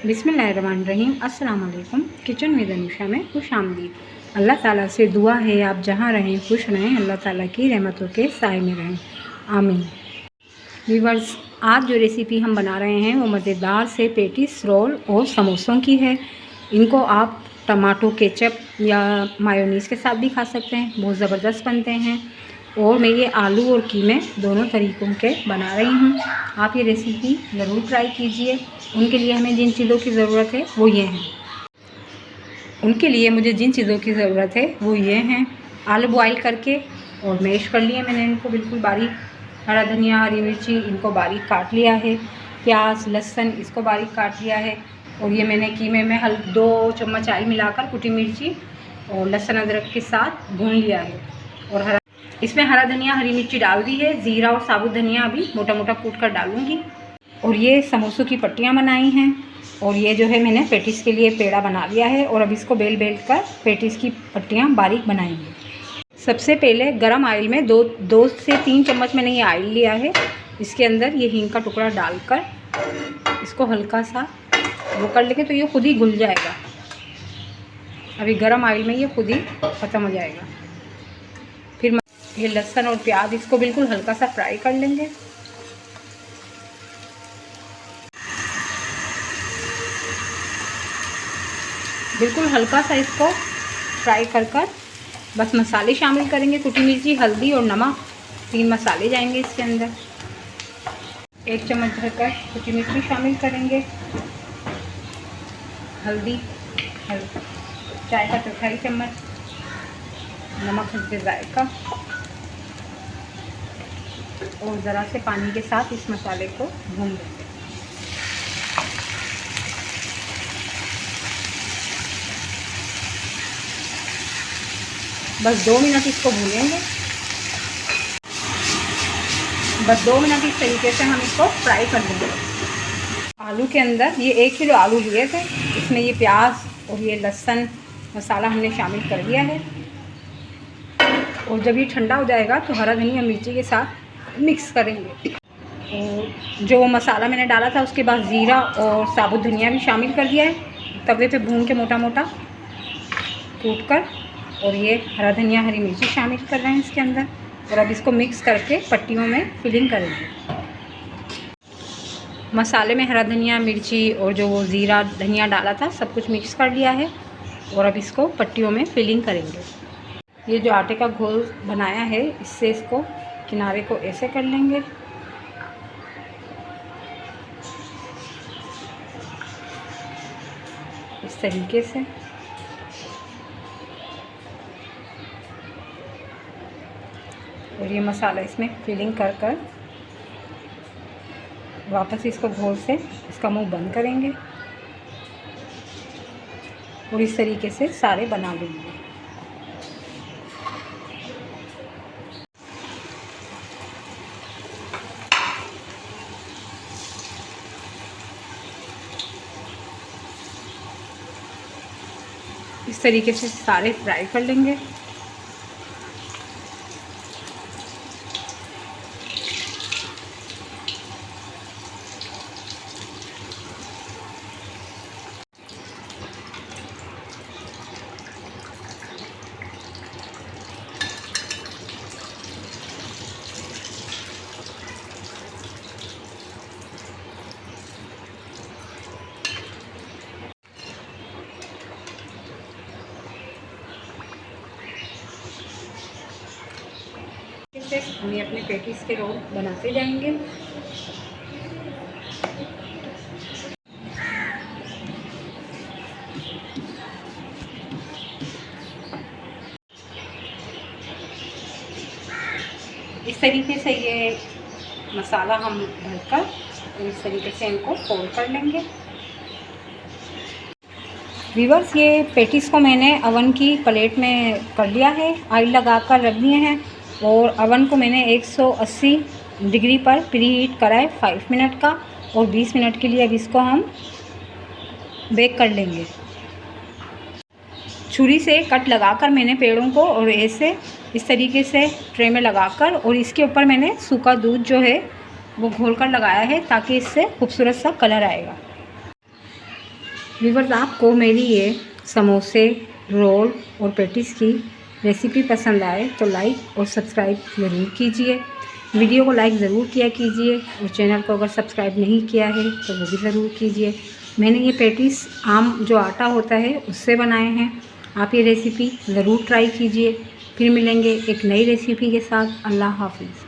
बिस्मिल्लाहिर्रहमानिर्रहीम। अस्सलाम वालेकुम। किचन विद अनुषा में खुश आमदीद। अल्लाह ताला से दुआ है आप जहाँ रहें खुश रहें, अल्लाह ताला की रहमतों के साए में रहें, आमीन। व्यूअर्स, आज जो रेसिपी हम बना रहे हैं वो मज़ेदार से पेटिस, रोल और समोसों की है। इनको आप टमाटो केचप या मायोनीज़ के साथ भी खा सकते हैं, बहुत ज़बरदस्त बनते हैं। और मैं ये आलू और कीमे दोनों तरीक़ों के बना रही हूँ। आप ये रेसिपी ज़रूर ट्राई कीजिए। उनके लिए हमें जिन चीज़ों की ज़रूरत है वो ये हैं। आलू बॉईल करके और मैश कर लिए मैंने इनको बिल्कुल बारीक। हरा धनिया, हरी मिर्ची इनको बारीक काट लिया है। प्याज, लहसुन इसको बारीक काट लिया है। और ये मैंने कीमे में 2 चम्मच ऑयल मिलाकर कुटी मिर्ची और लहसुन अदरक के साथ भून लिया है। और इसमें हरा धनिया, हरी मिर्ची डाल दी है। ज़ीरा और साबुत धनिया अभी मोटा मोटा कूट कर डालूँगी। और ये समोसों की पट्टियाँ बनाई हैं। और ये जो है मैंने पेटिस के लिए पेड़ा बना लिया है। और अब इसको बेल कर पेटिस की पट्टियाँ बारीक बनाएंगे। सबसे पहले गरम ऑयल में 2 से 3 चम्मच मैंने ये ऑयल लिया है। इसके अंदर ये हींग का टुकड़ा डालकर इसको हल्का सा वो कर लेंगे तो ये खुद ही घुल जाएगा। अभी गरम ऑयल में ये खुद ही ख़त्म हो जाएगा। फिर ये लहसुन और प्याज इसको बिल्कुल हल्का सा फ्राई कर लेंगे। बिल्कुल हल्का सा इसको फ्राई कर बस मसाले शामिल करेंगे। कुटी मिर्ची, हल्दी और नमक 3 मसाले जाएंगे इसके अंदर। 1 चम्मच भरकर कुटी मिर्ची शामिल करेंगे। हल्दी चाय का 1/4 चम्मच, नमक हल्के जायका और ज़रा से पानी के साथ इस मसाले को भून लेंगे। बस 2 मिनट इसको भूनेंगे। बस 2 मिनट इस तरीके से हम इसको फ्राई कर देंगे। आलू के अंदर ये 1 किलो आलू लिए थे। इसमें ये प्याज और ये लहसुन मसाला हमने शामिल कर दिया है। और जब ये ठंडा हो जाएगा तो हरा धनिया मिर्ची के साथ मिक्स करेंगे। और जो मसाला मैंने डाला था उसके बाद ज़ीरा और साबुत धनिया भी शामिल कर दिया है। तवे पे भून के मोटा मोटा कूट कर और ये हरा धनिया, हरी मिर्ची शामिल कर रहे हैं इसके अंदर। और अब इसको मिक्स करके पट्टियों में फिलिंग करेंगे। मसाले में हरा धनिया, मिर्ची और जो वो ज़ीरा धनिया डाला था सब कुछ मिक्स कर लिया है। और अब इसको पट्टियों में फिलिंग करेंगे। ये जो आटे का घोल बनाया है इससे इसको किनारे को ऐसे कर लेंगे। इस तरीके से और ये मसाला इसमें फिलिंग कर वापस इसको घोल से इसका मुंह बंद करेंगे। और इस तरीके से सारे बना लेंगे। इस तरीके से सारे फ्राई कर लेंगे। हम अपने पेटिस के रोल बनाते जाएंगे। इस तरीके से ये मसाला हम भरकर इस तरीके से इनको फोल्ड कर लेंगे। व्यूअर्स, ये पेटिस को मैंने अवन की प्लेट में कर लिया है। ऑयल लगाकर रख दिए हैं। और अवन को मैंने 180 डिग्री पर प्री हीट करा है 5 मिनट का। और 20 मिनट के लिए अब इसको हम बेक कर लेंगे। छुरी से कट लगाकर मैंने पेड़ों को और ऐसे इस तरीके से ट्रे में लगाकर और इसके ऊपर मैंने सूखा दूध जो है वो घोल कर लगाया है ताकि इससे खूबसूरत सा कलर आएगा। व्यूअर्स, आपको मेरी ये समोसे, रोल और पेटिस की रेसिपी पसंद आए तो लाइक और सब्सक्राइब ज़रूर कीजिए। वीडियो को लाइक ज़रूर किया कीजिए और चैनल को अगर सब्सक्राइब नहीं किया है तो वो भी ज़रूर कीजिए। मैंने ये पेटिस आम जो आटा होता है उससे बनाए हैं। आप ये रेसिपी ज़रूर ट्राई कीजिए। फिर मिलेंगे एक नई रेसिपी के साथ। अल्लाह हाफिज़।